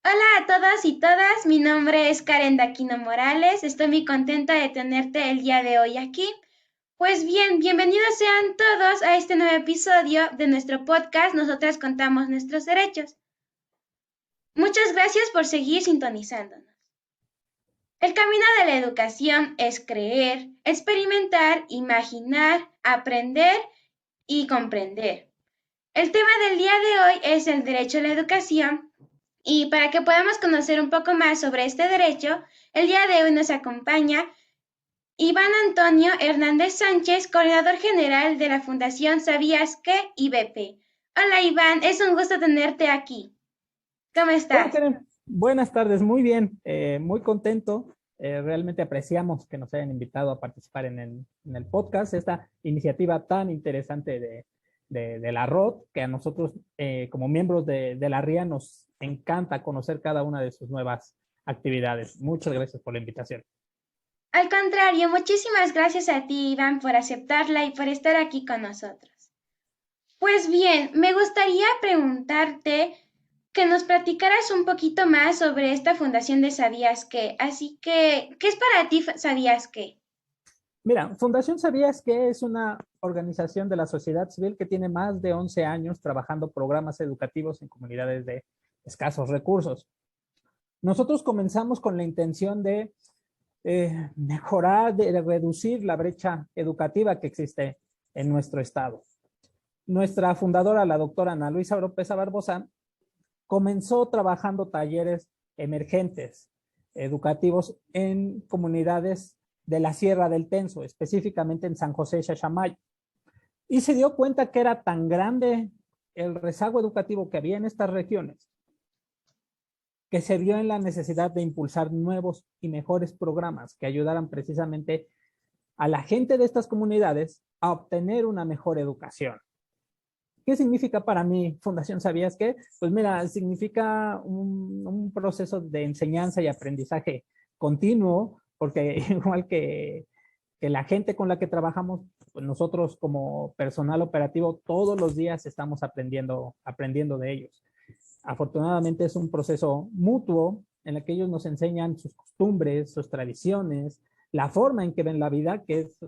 Hola a todos y todas, mi nombre es Karen Daquino Morales, estoy muy contenta de tenerte el día de hoy aquí. Pues bien, bienvenidos sean todos a este nuevo episodio de nuestro podcast Nosotras contamos nuestros derechos. Muchas gracias por seguir sintonizándonos. El camino de la educación es creer, experimentar, imaginar, aprender y comprender. El tema del día de hoy es el derecho a la educación. Y para que podamos conocer un poco más sobre este derecho, el día de hoy nos acompaña Iván Antonio Hernández Sánchez, coordinador general de la Fundación ¿Sabías qué? IBP. Hola Iván, es un gusto tenerte aquí. ¿Cómo Hola estás? Karen, buenas tardes, muy bien, muy contento. Realmente apreciamos que nos hayan invitado a participar en el podcast, esta iniciativa tan interesante de la ROT, que a nosotros como miembros de la RIA nos encanta conocer cada una de sus nuevas actividades. Muchas gracias por la invitación. Al contrario, muchísimas gracias a ti Iván por aceptarla y por estar aquí con nosotros. Pues bien, me gustaría preguntarte que nos platicaras un poquito más sobre esta fundación de ¿Sabías qué? Así que, ¿qué es para ti ¿Sabías qué? Mira, Fundación Sabías que es una organización de la sociedad civil que tiene más de 11 años trabajando programas educativos en comunidades de escasos recursos. Nosotros comenzamos con la intención de mejorar, de reducir la brecha educativa que existe en nuestro estado. Nuestra fundadora, la doctora Ana Luisa Oropesa Barbosa, comenzó trabajando talleres emergentes educativos en comunidades de la Sierra del Tenso, específicamente en San José Chachamay. Y se dio cuenta que era tan grande el rezago educativo que había en estas regiones que se vio en la necesidad de impulsar nuevos y mejores programas que ayudaran precisamente a la gente de estas comunidades a obtener una mejor educación. ¿Qué significa para mí Fundación Sabías qué? Pues mira, significa un proceso de enseñanza y aprendizaje continuo, porque igual que la gente con la que trabajamos, pues nosotros como personal operativo todos los días estamos aprendiendo de ellos. Afortunadamente es un proceso mutuo en el que ellos nos enseñan sus costumbres, sus tradiciones, la forma en que ven la vida, que es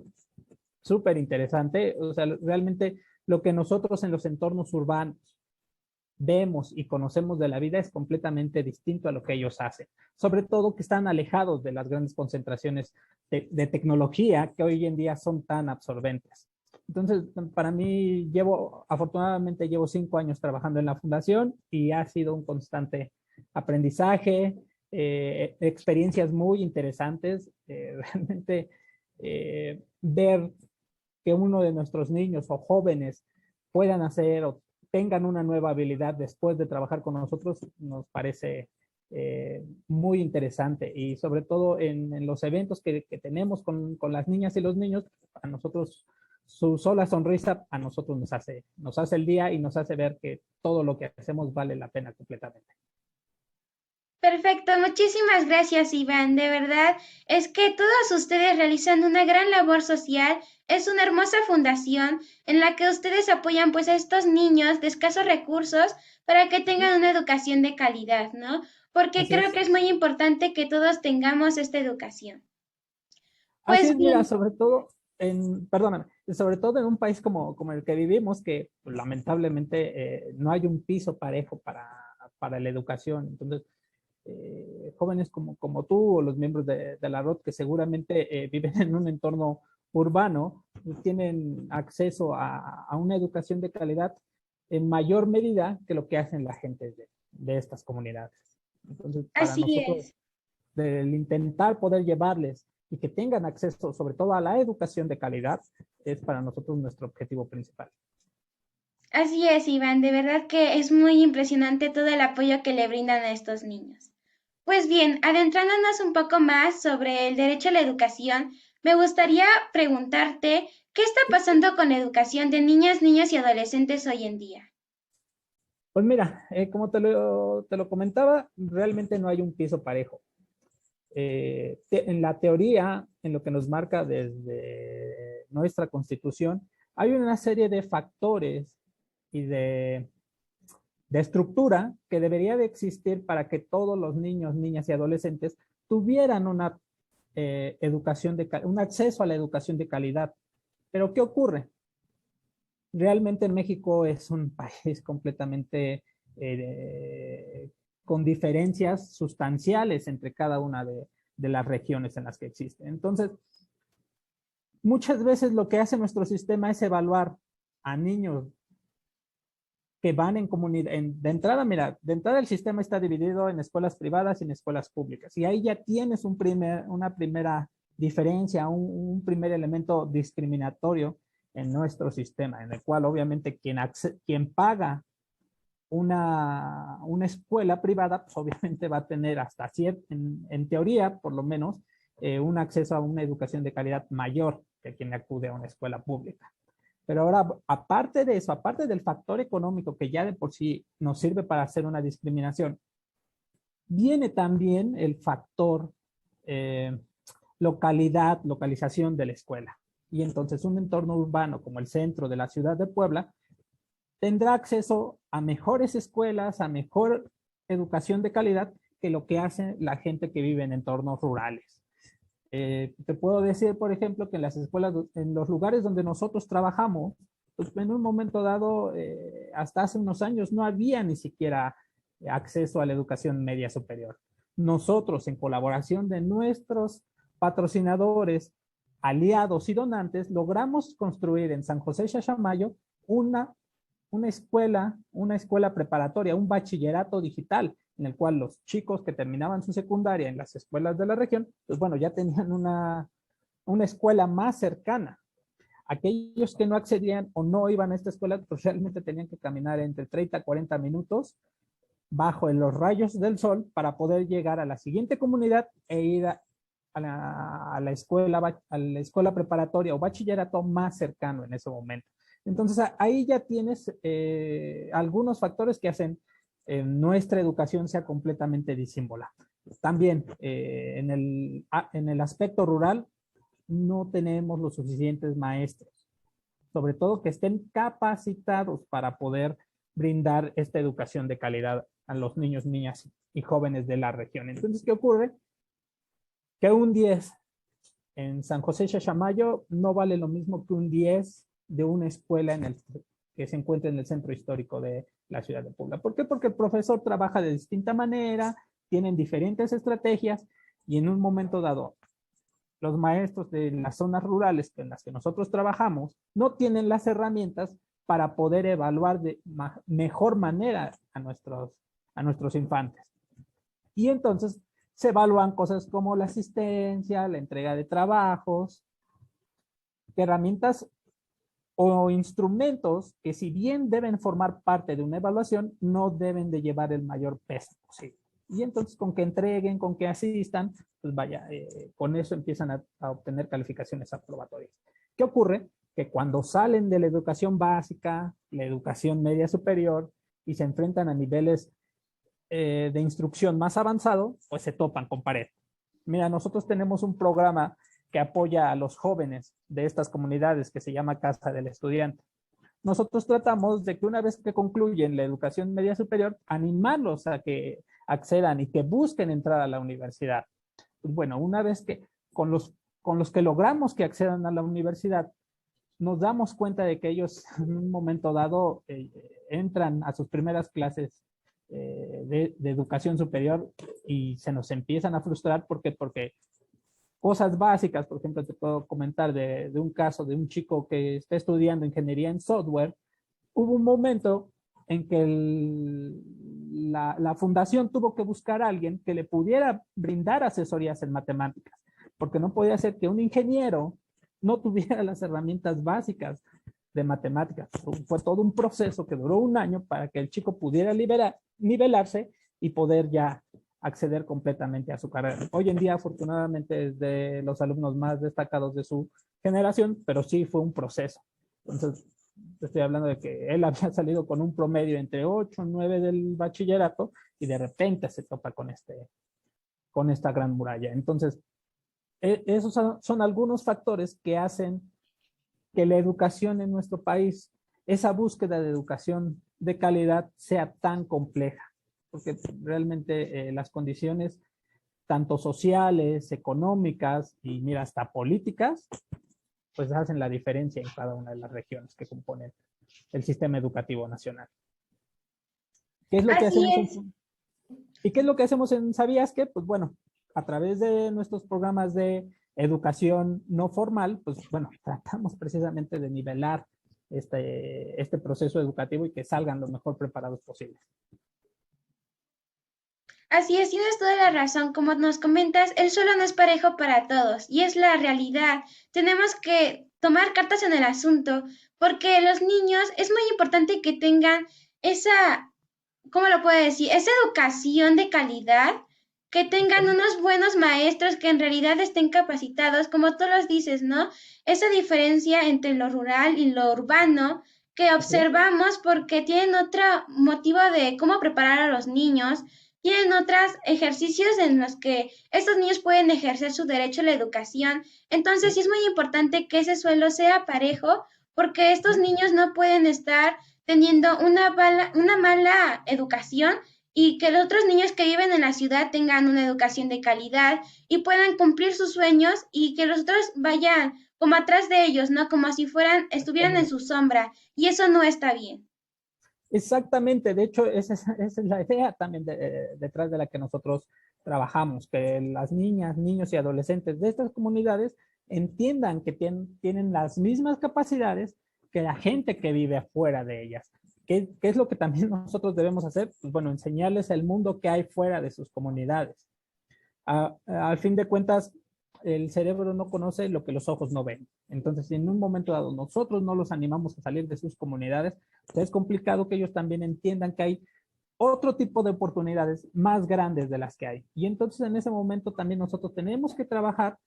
súper interesante. O sea, realmente lo que nosotros en los entornos urbanos vemos y conocemos de la vida es completamente distinto a lo que ellos hacen. Sobre todo que están alejados de las grandes concentraciones de tecnología que hoy en día son tan absorbentes. Entonces, para mí, afortunadamente llevo 5 años trabajando en la fundación y ha sido un constante aprendizaje, experiencias muy interesantes, realmente ver que uno de nuestros niños o jóvenes puedan hacer o tengan una nueva habilidad después de trabajar con nosotros, nos parece muy interesante y sobre todo en los eventos que tenemos con las niñas y los niños, a nosotros su sola sonrisa a nosotros nos hace el día y nos hace ver que todo lo que hacemos vale la pena completamente. Perfecto, muchísimas gracias Iván. De verdad, es que todos ustedes realizan una gran labor social. Es una hermosa fundación en la que ustedes apoyan pues a estos niños de escasos recursos para que tengan una educación de calidad, ¿no? Porque Así creo es. que es muy importante que todos tengamos esta educación. Así Pues es, mira, bien, sobre todo perdóname, sobre todo en un país como el que vivimos, que pues, lamentablemente no hay un piso parejo para la educación. Entonces, jóvenes como tú o los miembros de la ROT que seguramente viven en un entorno urbano, pues, tienen acceso a una educación de calidad en mayor medida que lo que hacen la gente de estas comunidades. Entonces, para así nosotros, es. del intentar poder llevarles y que tengan acceso sobre todo a la educación de calidad, es para nosotros nuestro objetivo principal. Así es, Iván, de verdad que es muy impresionante todo el apoyo que le brindan a estos niños. Pues bien, adentrándonos un poco más sobre el derecho a la educación, me gustaría preguntarte, ¿qué está pasando con la educación de niñas, niños y adolescentes hoy en día? Pues mira, como te lo comentaba, realmente no hay un piso parejo. En la teoría, en lo que nos marca desde nuestra constitución, hay una serie de factores y de estructura que debería de existir para que todos los niños, niñas y adolescentes tuvieran una un acceso a la educación de calidad. Pero ¿qué ocurre? Realmente México es un país completamente con diferencias sustanciales entre cada una de las regiones en las que existe. Entonces, muchas veces lo que hace nuestro sistema es evaluar a niños que van en comunidad. De entrada, mira, de entrada el sistema está dividido en escuelas privadas y en escuelas públicas. Y ahí ya tienes una primera diferencia, un primer elemento discriminatorio en nuestro sistema, en el cual obviamente quien paga una escuela privada, pues obviamente va a tener hasta cierto, en teoría, por lo menos, un acceso a una educación de calidad mayor que quien acude a una escuela pública. Pero ahora, aparte de eso, aparte del factor económico que ya de por sí nos sirve para hacer una discriminación, viene también el factor localización de la escuela. Y entonces un entorno urbano como el centro de la ciudad de Puebla tendrá acceso a mejores escuelas, a mejor educación de calidad que lo que hace la gente que vive en entornos rurales. Te puedo decir, por ejemplo, que en las escuelas, en los lugares donde nosotros trabajamos, pues en un momento dado, hasta hace unos años, no había ni siquiera acceso a la educación media superior. Nosotros, en colaboración de nuestros patrocinadores, aliados y donantes, logramos construir en San José Chachamayo una escuela preparatoria, un bachillerato digital, en el cual los chicos que terminaban su secundaria en las escuelas de la región, pues bueno, ya tenían una escuela más cercana. Aquellos que no accedían o no iban a esta escuela, pues realmente tenían que caminar entre 30 a 40 minutos bajo los rayos del sol para poder llegar a la siguiente comunidad e ir a la escuela preparatoria o bachillerato más cercano en ese momento. Entonces ahí ya tienes algunos factores que hacen nuestra educación sea completamente disímbola. También en el aspecto rural no tenemos los suficientes maestros, sobre todo que estén capacitados para poder brindar esta educación de calidad a los niños, niñas y jóvenes de la región. Entonces, ¿qué ocurre? Que un 10 en San José Chachamayo no vale lo mismo que un 10 de una escuela que se encuentra en el centro histórico de la ciudad de Puebla. ¿Por qué? Porque el profesor trabaja de distinta manera, tienen diferentes estrategias y en un momento dado los maestros de las zonas rurales en las que nosotros trabajamos no tienen las herramientas para poder evaluar de mejor manera a nuestros infantes. Y entonces se evalúan cosas como la asistencia, la entrega de trabajos, herramientas o instrumentos que si bien deben formar parte de una evaluación, no deben de llevar el mayor peso posible. Y entonces con que entreguen, con que asistan, pues vaya, con eso empiezan a obtener calificaciones aprobatorias. ¿Qué ocurre? Que cuando salen de la educación básica, la educación media superior y se enfrentan a niveles de instrucción más avanzado, pues se topan con pared. Mira, nosotros tenemos un programa que apoya a los jóvenes de estas comunidades que se llama Casa del Estudiante. Nosotros tratamos de que una vez que concluyen la educación media superior, animarlos a que accedan y que busquen entrar a la universidad. Pues bueno, una vez que con los que logramos que accedan a la universidad, nos damos cuenta de que ellos en un momento dado entran a sus primeras clases de educación superior y se nos empiezan a frustrar. ¿Por qué? Porque cosas básicas, por ejemplo, te puedo comentar de un caso de un chico que está estudiando ingeniería en software. Hubo un momento en que la fundación tuvo que buscar a alguien que le pudiera brindar asesorías en matemáticas, porque no podía ser que un ingeniero no tuviera las herramientas básicas de matemáticas. Fue todo un proceso que duró un año para que el chico pudiera nivelarse y poder ya acceder completamente a su carrera. Hoy en día, afortunadamente, es de los alumnos más destacados de su generación, pero sí fue un proceso. Entonces, estoy hablando de que él había salido con un promedio entre 8 y 9 del bachillerato y de repente se topa con esta gran muralla. Entonces, esos son algunos factores que hacen que la educación en nuestro país, esa búsqueda de educación de calidad sea tan compleja, porque realmente las condiciones tanto sociales, económicas y mira, hasta políticas, pues hacen la diferencia en cada una de las regiones que componen el sistema educativo nacional. ¿Qué es lo que Así hacemos es. ¿Y qué es lo que hacemos en ¿Sabías qué? Pues bueno, a través de nuestros programas de educación no formal, pues bueno, tratamos precisamente de nivelar este proceso educativo y que salgan lo mejor preparados posibles. Así es, tienes toda la razón. Como nos comentas, el suelo no es parejo para todos y es la realidad. Tenemos que tomar cartas en el asunto porque los niños es muy importante que tengan esa, ¿cómo lo puedo decir? Esa educación de calidad, que tengan unos buenos maestros que en realidad estén capacitados, como tú los dices, ¿no? Esa diferencia entre lo rural y lo urbano que Así es. observamos porque tienen otro motivo de cómo preparar a los niños, tienen otros ejercicios en los que estos niños pueden ejercer su derecho a la educación. Entonces, sí es muy importante que ese suelo sea parejo porque estos niños no pueden estar teniendo una mala educación y que los otros niños que viven en la ciudad tengan una educación de calidad y puedan cumplir sus sueños y que los otros vayan como atrás de ellos, ¿no? Como si estuvieran en su sombra y eso no está bien. Exactamente, de hecho, esa es la idea también detrás de la que nosotros trabajamos, que las niñas, niños y adolescentes de estas comunidades entiendan que tienen las mismas capacidades que la gente que vive afuera de ellas. ¿Qué es lo que también nosotros debemos hacer? Pues bueno, enseñarles el mundo que hay fuera de sus comunidades. Al fin de cuentas, el cerebro no conoce lo que los ojos no ven. Entonces, si en un momento dado nosotros no los animamos a salir de sus comunidades, pues es complicado que ellos también entiendan que hay otro tipo de oportunidades más grandes de las que hay. Y entonces en ese momento también nosotros tenemos que trabajar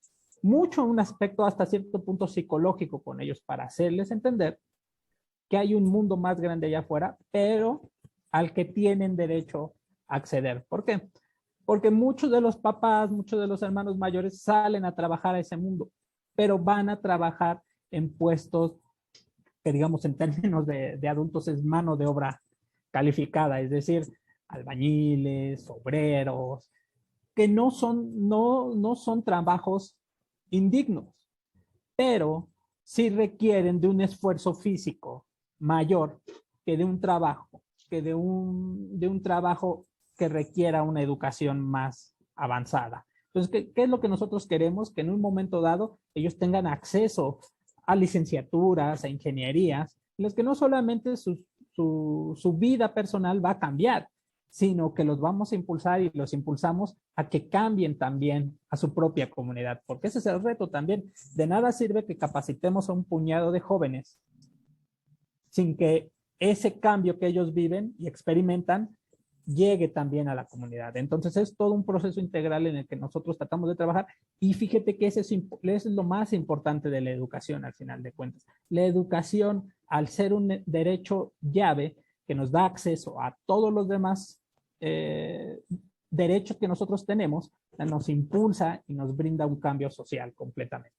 mucho en un aspecto hasta cierto punto psicológico con ellos para hacerles entender que hay un mundo más grande allá afuera, pero al que tienen derecho a acceder. ¿Por qué? Porque muchos de los papás, muchos de los hermanos mayores salen a trabajar a ese mundo, pero van a trabajar en puestos que digamos en términos de adultos es mano de obra calificada, es decir, albañiles, obreros, que no son trabajos indignos, pero sí requieren de un esfuerzo físico mayor que de un trabajo, de un trabajo que requiera una educación más avanzada. Entonces, ¿qué es lo que nosotros queremos? Que en un momento dado ellos tengan acceso a licenciaturas, a ingenierías, en las que no solamente su vida personal va a cambiar, sino que los vamos a impulsar y los impulsamos a que cambien también a su propia comunidad, porque ese es el reto también. De nada sirve que capacitemos a un puñado de jóvenes sin que ese cambio que ellos viven y experimentan llegue también a la comunidad. Entonces es todo un proceso integral en el que nosotros tratamos de trabajar y fíjate que ese es lo más importante de la educación al final de cuentas. La educación, al ser un derecho llave que nos da acceso a todos los demás derechos que nosotros tenemos, nos impulsa y nos brinda un cambio social completamente.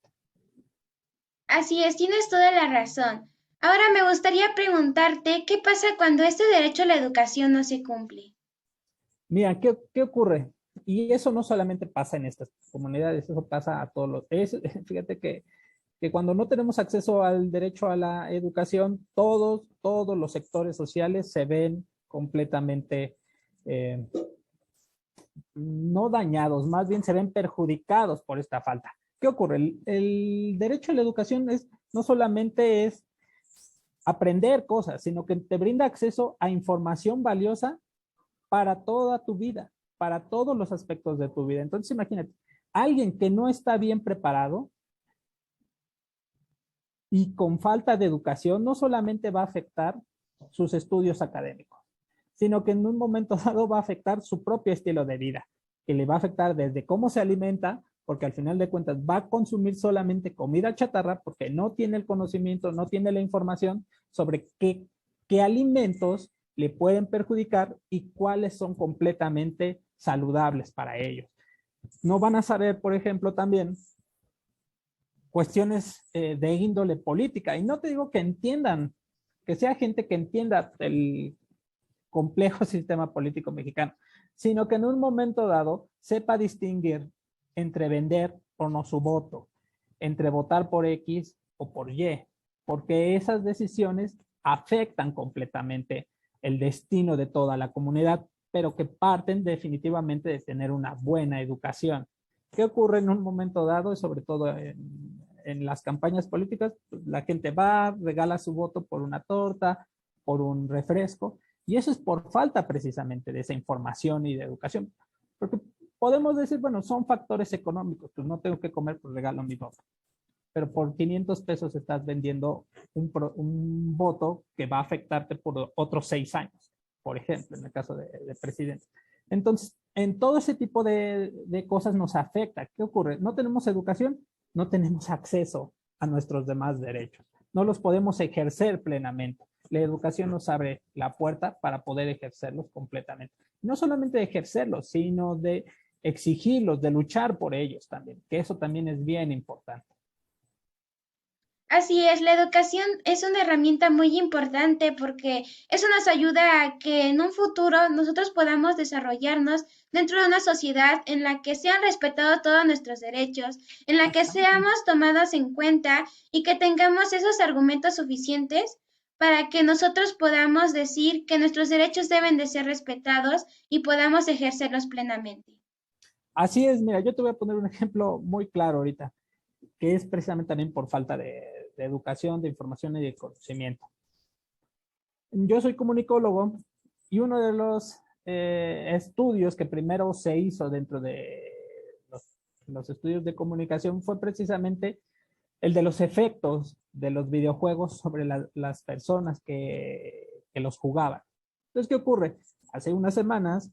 Así es, tienes toda la razón. Ahora me gustaría preguntarte, ¿qué pasa cuando este derecho a la educación no se cumple? Mira, ¿qué ocurre? Y eso no solamente pasa en estas comunidades, eso pasa a todos los... fíjate que cuando no tenemos acceso al derecho a la educación, todos los sectores sociales se ven completamente eh, no dañados, más bien se ven perjudicados por esta falta. ¿Qué ocurre? El derecho a la educación no solamente es aprender cosas, sino que te brinda acceso a información valiosa para toda tu vida, para todos los aspectos de tu vida. Entonces, imagínate, alguien que no está bien preparado y con falta de educación, no solamente va a afectar sus estudios académicos, sino que en un momento dado va a afectar su propio estilo de vida, que le va a afectar desde cómo se alimenta, porque al final de cuentas va a consumir solamente comida chatarra porque no tiene el conocimiento, no tiene la información sobre qué alimentos le pueden perjudicar y cuáles son completamente saludables para ellos. No van a saber, por ejemplo, también cuestiones de índole política. Y no te digo que entiendan, que sea gente que entienda complejo sistema político mexicano, sino que en un momento dado sepa distinguir entre vender o no su voto, entre votar por X o por Y, porque esas decisiones afectan completamente el destino de toda la comunidad, pero que parten definitivamente de tener una buena educación. ¿Qué ocurre en un momento dado? Y sobre todo en las campañas políticas, la gente va, regala su voto por una torta, por un refresco, y eso es por falta precisamente de esa información y de educación. Porque podemos decir, bueno, son factores económicos, pues no tengo que comer, pues regalo mi voto. Pero por 500 pesos estás vendiendo un voto que va a afectarte por otros 6 años, por ejemplo, en el caso de presidente. Entonces, en todo ese tipo de cosas nos afecta. ¿Qué ocurre? No tenemos educación, no tenemos acceso a nuestros demás derechos. No los podemos ejercer plenamente. La educación nos abre la puerta para poder ejercerlos completamente. No solamente de ejercerlos, sino de exigirlos, de luchar por ellos también, que eso también es bien importante. Así es, la educación es una herramienta muy importante porque eso nos ayuda a que en un futuro nosotros podamos desarrollarnos dentro de una sociedad en la que sean respetados todos nuestros derechos, en la que seamos tomados en cuenta y que tengamos esos argumentos suficientes para que nosotros podamos decir que nuestros derechos deben de ser respetados y podamos ejercerlos plenamente. Así es, mira, yo te voy a poner un ejemplo muy claro ahorita, que es precisamente también por falta de educación, de información y de conocimiento. Yo soy comunicólogo y uno de los estudios que primero se hizo dentro de los estudios de comunicación fue precisamente el de los efectos de los videojuegos sobre las personas que los jugaban. Entonces, ¿qué ocurre? Hace unas semanas,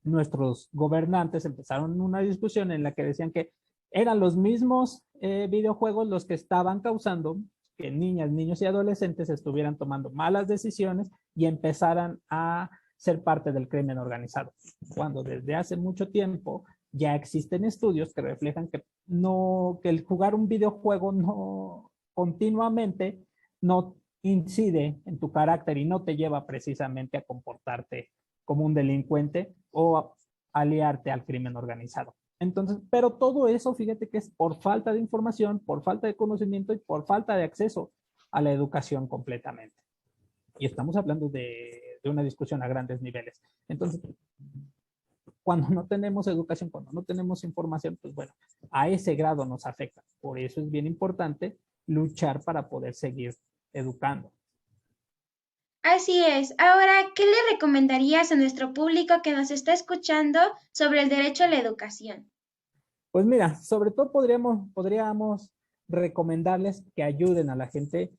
nuestros gobernantes empezaron una discusión en la que decían que eran los mismos videojuegos los que estaban causando que niñas, niños y adolescentes estuvieran tomando malas decisiones y empezaran a ser parte del crimen organizado. Cuando desde hace mucho tiempo ya existen estudios que reflejan que no, que el jugar un videojuego no continuamente no incide en tu carácter y no te lleva precisamente a comportarte como un delincuente o aliarte al crimen organizado. Entonces, pero todo eso, fíjate que es por falta de información, por falta de conocimiento y por falta de acceso a la educación completamente. Y estamos hablando de una discusión a grandes niveles. Entonces, cuando no tenemos educación, cuando no tenemos información, pues bueno, a ese grado nos afecta. Por eso es bien importante luchar para poder seguir educando. Así es. Ahora, ¿qué le recomendarías a nuestro público que nos está escuchando sobre el derecho a la educación? Pues mira, sobre todo podríamos recomendarles que ayuden a la gente.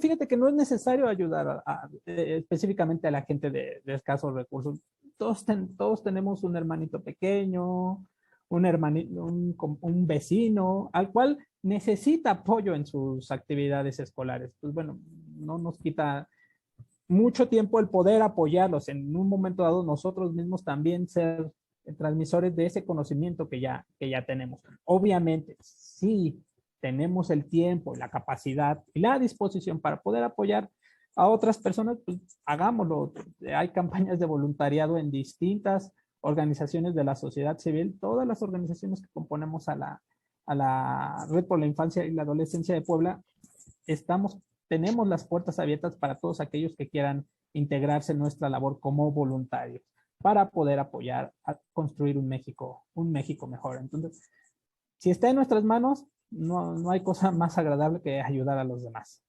Fíjate que no es necesario ayudar específicamente a la gente de escasos recursos. Todos tenemos un hermanito pequeño, un vecino, al cual necesita apoyo en sus actividades escolares. Pues bueno, no nos quita mucho tiempo el poder apoyarlos. En un momento dado, nosotros mismos también ser transmisores de ese conocimiento que ya tenemos. Obviamente, sí tenemos el tiempo, la capacidad y la disposición para poder apoyar a otras personas, pues hagámoslo. Hay campañas de voluntariado en distintas organizaciones de la sociedad civil, todas las organizaciones que componemos a la Red por la Infancia y la Adolescencia de Puebla, tenemos las puertas abiertas para todos aquellos que quieran integrarse en nuestra labor como voluntarios para poder apoyar a construir un México mejor. Entonces, si está en nuestras manos, no hay cosa más agradable que ayudar a los demás.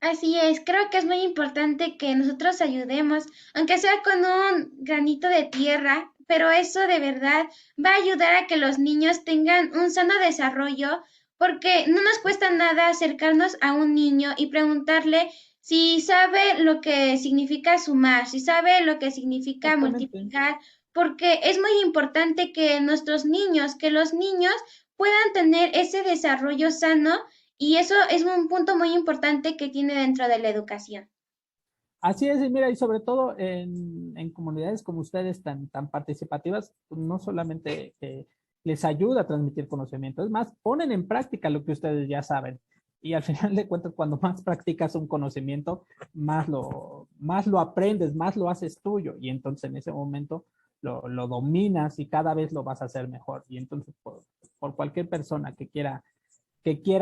Así es, creo que es muy importante que nosotros ayudemos, aunque sea con un granito de tierra, pero eso de verdad va a ayudar a que los niños tengan un sano desarrollo, porque no nos cuesta nada acercarnos a un niño y preguntarle si sabe lo que significa sumar, si sabe lo que significa Exactamente. multiplicar, porque es muy importante que nuestros niños, que los niños puedan tener ese desarrollo sano y eso es un punto muy importante que tiene dentro de la educación. Así es, y mira, y sobre todo en comunidades como ustedes tan participativas, pues no solamente les ayuda a transmitir conocimiento, es más, ponen en práctica lo que ustedes ya saben. Y al final de cuentas, cuando más practicas un conocimiento, más lo aprendes, más lo haces tuyo. Y entonces en ese momento lo dominas y cada vez lo vas a hacer mejor. Y entonces por cualquier persona que quiera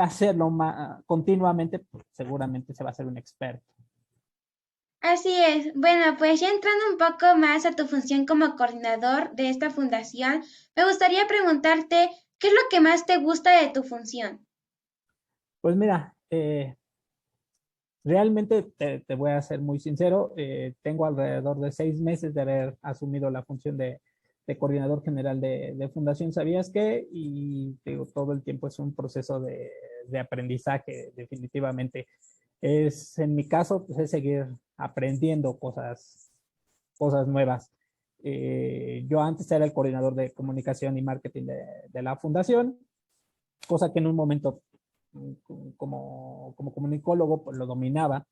hacerlo continuamente, pues, seguramente se va a ser un experto. Así es. Bueno, pues ya entrando un poco más a tu función como coordinador de esta fundación, me gustaría preguntarte, ¿qué es lo que más te gusta de tu función? Pues mira, realmente te voy a ser muy sincero, tengo alrededor de 6 meses de haber asumido la función de coordinador general de Fundación ¿Sabías qué? Y digo, todo el tiempo es un proceso de aprendizaje, definitivamente. En mi caso, pues es seguir aprendiendo cosas nuevas. Yo antes era el coordinador de comunicación y marketing de la fundación, cosa que en un momento como comunicólogo pues, lo dominaba.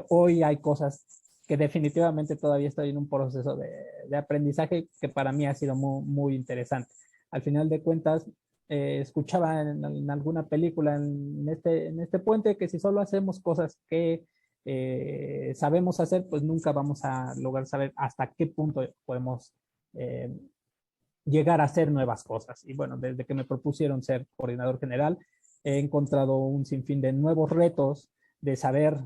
Hoy hay cosas que definitivamente todavía estoy en un proceso de aprendizaje que para mí ha sido muy interesante. Al final de cuentas, escuchaba en alguna película en este puente que si solo hacemos cosas que sabemos hacer, pues nunca vamos a lograr saber hasta qué punto podemos eh, llegar a hacer nuevas cosas. Y bueno, desde que me propusieron ser coordinador general, he encontrado un sinfín de nuevos retos, de saber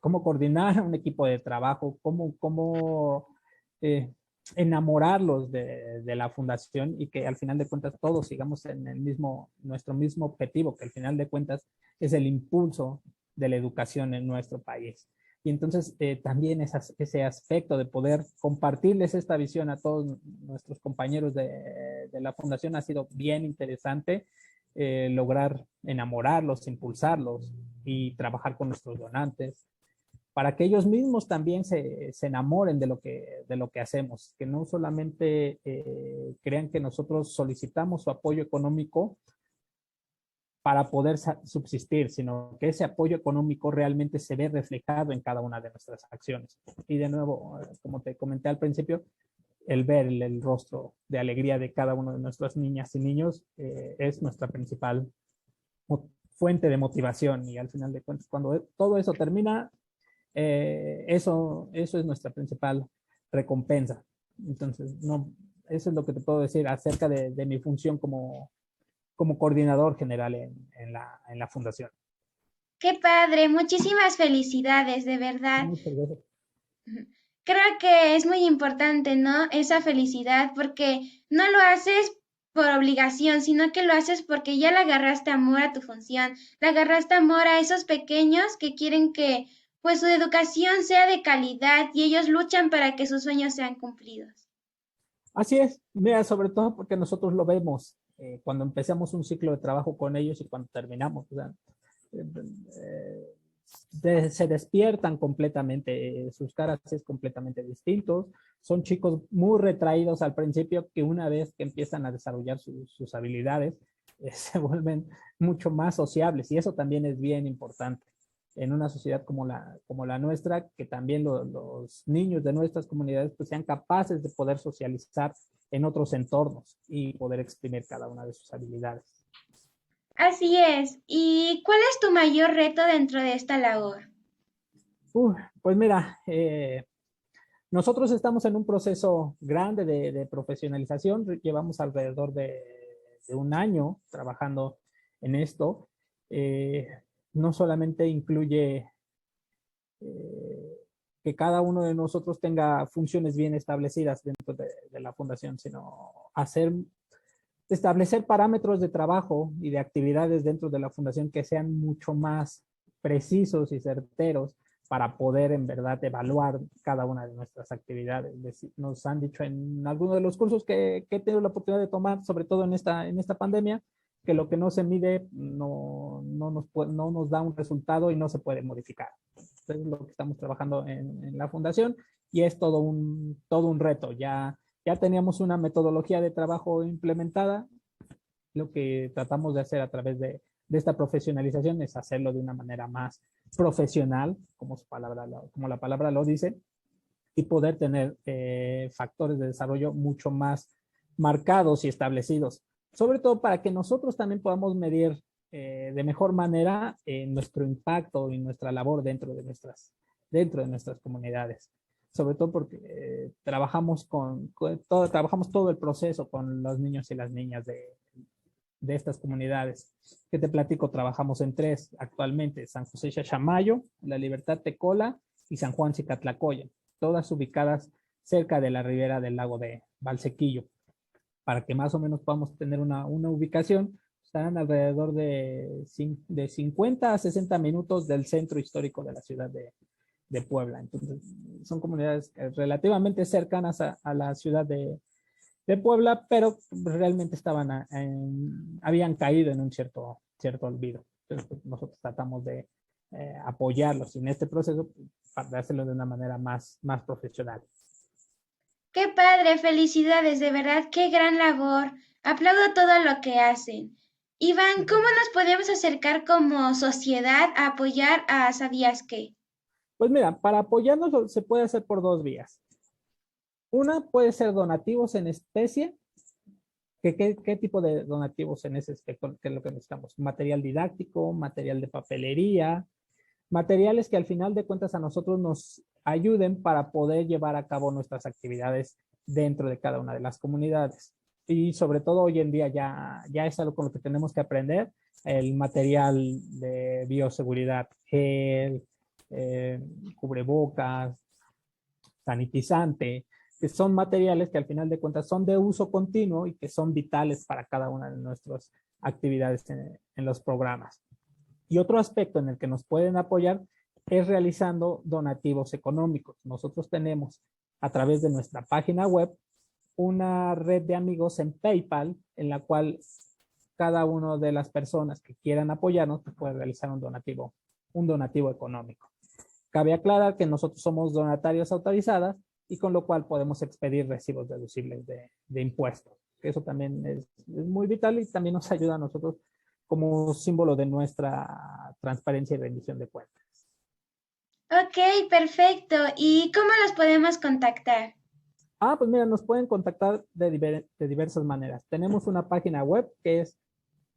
cómo coordinar un equipo de trabajo, cómo enamorarlos de la fundación y que al final de cuentas todos sigamos en nuestro mismo objetivo, que al final de cuentas es el impulso de la educación en nuestro país. Y entonces también ese aspecto de poder compartirles esta visión a todos nuestros compañeros de la fundación ha sido bien interesante. Lograr enamorarlos, impulsarlos y trabajar con nuestros donantes para que ellos mismos también se enamoren de lo que hacemos, que no solamente crean que nosotros solicitamos su apoyo económico para poder subsistir, sino que ese apoyo económico realmente se ve reflejado en cada una de nuestras acciones. Y de nuevo, como te comenté al principio, el ver el rostro de alegría de cada uno de nuestras niñas y niños es nuestra principal fuente de motivación. Y al final de cuentas, cuando todo eso termina, eso es nuestra principal recompensa. Entonces, no, eso es lo que te puedo decir acerca de mi función como coordinador general en la fundación. Qué padre, muchísimas felicidades, de verdad. Muchas gracias. Ujú. Creo que es muy importante, ¿no? Esa felicidad, porque no lo haces por obligación, sino que lo haces porque ya le agarraste amor a tu función, le agarraste amor a esos pequeños que quieren que, pues, su educación sea de calidad y ellos luchan para que sus sueños sean cumplidos. Así es, mira, sobre todo porque nosotros lo vemos cuando empezamos un ciclo de trabajo con ellos y cuando terminamos. O sea, se despiertan completamente, sus caras es completamente distintos. Son chicos muy retraídos al principio que una vez que empiezan a desarrollar sus habilidades, se vuelven mucho más sociables y eso también es bien importante en una sociedad como la nuestra, que también los niños de nuestras comunidades pues, sean capaces de poder socializar en otros entornos y poder exprimir cada una de sus habilidades. Así es. ¿Y cuál es tu mayor reto dentro de esta labor? Pues mira, nosotros estamos en un proceso grande de profesionalización, llevamos alrededor de un año trabajando en esto. Eh, no solamente incluye que cada uno de nosotros tenga funciones bien establecidas dentro de la fundación, sino establecer parámetros de trabajo y de actividades dentro de la fundación que sean mucho más precisos y certeros para poder en verdad evaluar cada una de nuestras actividades. Nos han dicho en algunos de los cursos que he tenido la oportunidad de tomar, sobre todo en esta pandemia, que lo que no se mide no nos da un resultado y no se puede modificar. Eso es lo que estamos trabajando en la fundación y es todo un reto. Ya teníamos una metodología de trabajo implementada. Lo que tratamos de hacer a través de esta profesionalización es hacerlo de una manera más profesional, como la palabra lo dice, y poder tener factores de desarrollo mucho más marcados y establecidos, sobre todo para que nosotros también podamos medir de mejor manera nuestro impacto y nuestra labor dentro de nuestras comunidades. Sobre todo porque trabajamos trabajamos todo el proceso con los niños y las niñas de estas comunidades. Que te platico, trabajamos en 3 actualmente: San José Chachamayo, La Libertad Tecola y San Juan Cicatlacoya, todas ubicadas cerca de la ribera del lago de Valsequillo. Para que más o menos podamos tener una ubicación, están alrededor de 50 a 60 minutos del centro histórico de la ciudad de Puebla. Entonces, son comunidades relativamente cercanas a la ciudad de Puebla, pero realmente habían caído en un cierto olvido. Entonces, pues, nosotros tratamos de apoyarlos en este proceso para hacerlo de una manera más profesional. Qué padre, felicidades, de verdad, qué gran labor. Aplaudo todo lo que hacen. Iván, ¿cómo nos podemos acercar como sociedad a apoyar a ¿Sabías qué? Pues mira, para apoyarnos se puede hacer por 2 vías. Una puede ser donativos en especie. ¿Qué tipo de donativos en ese aspecto? ¿Qué es lo que necesitamos? Material didáctico, material de papelería, materiales que al final de cuentas a nosotros nos ayuden para poder llevar a cabo nuestras actividades dentro de cada una de las comunidades. Y sobre todo hoy en día ya es algo con lo que tenemos que aprender: el material de bioseguridad, gel, cubrebocas, sanitizante, que son materiales que al final de cuentas son de uso continuo y que son vitales para cada una de nuestras actividades en los programas. Y otro aspecto en el que nos pueden apoyar es realizando donativos económicos. Nosotros tenemos, a través de nuestra página web, una red de amigos en PayPal, en la cual cada una de las personas que quieran apoyarnos puede realizar un donativo económico. Cabe aclarar que nosotros somos donatarias autorizadas y con lo cual podemos expedir recibos deducibles de impuestos. Eso también es muy vital y también nos ayuda a nosotros como símbolo de nuestra transparencia y rendición de cuentas. Ok, perfecto. ¿Y cómo los podemos contactar? Pues mira, nos pueden contactar de diversas maneras. Tenemos una página web que es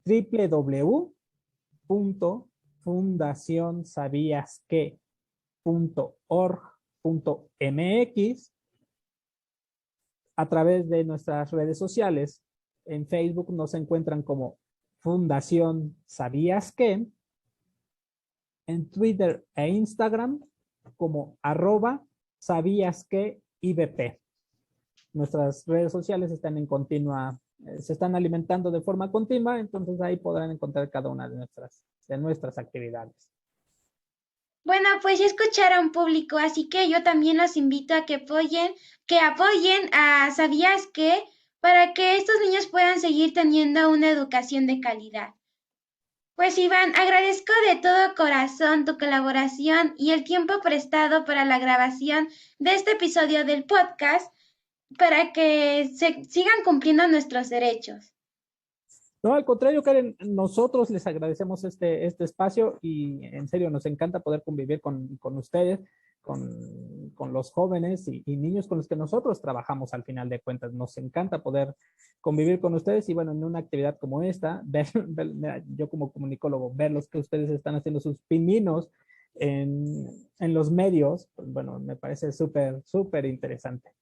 www.fundacionsabiasque.org.mx. A través de nuestras redes sociales, en Facebook nos encuentran como Fundación Sabías Que, en Twitter e Instagram como @sabíasqueibp. Nuestras redes sociales están se están alimentando de forma continua, entonces ahí podrán encontrar cada una de nuestras actividades. Bueno, pues ya escucharon público, así que yo también los invito a que apoyen a ¿Sabías qué? Para que estos niños puedan seguir teniendo una educación de calidad. Pues Iván, agradezco de todo corazón tu colaboración y el tiempo prestado para la grabación de este episodio del podcast para que se sigan cumpliendo nuestros derechos. No, al contrario, Karen, nosotros les agradecemos este espacio y en serio nos encanta poder convivir con ustedes, con los jóvenes y niños con los que nosotros trabajamos al final de cuentas. Nos encanta poder convivir con ustedes y bueno, en una actividad como esta, mira, yo como comunicólogo, ver los que ustedes están haciendo sus pininos en los medios, pues, bueno, me parece súper interesante.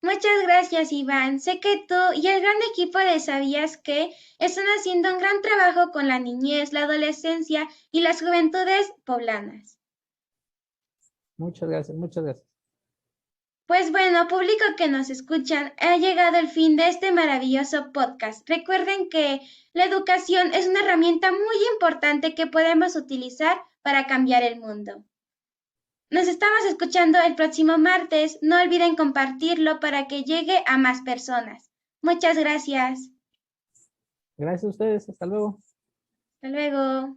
Muchas gracias, Iván. Sé que tú y el gran equipo de ¿Sabías qué? Están haciendo un gran trabajo con la niñez, la adolescencia y las juventudes poblanas. Muchas gracias, muchas gracias. Pues bueno, público que nos escuchan, ha llegado el fin de este maravilloso podcast. Recuerden que la educación es una herramienta muy importante que podemos utilizar para cambiar el mundo. Nos estamos escuchando el próximo martes. No olviden compartirlo para que llegue a más personas. Muchas gracias. Gracias a ustedes, hasta luego. Hasta luego.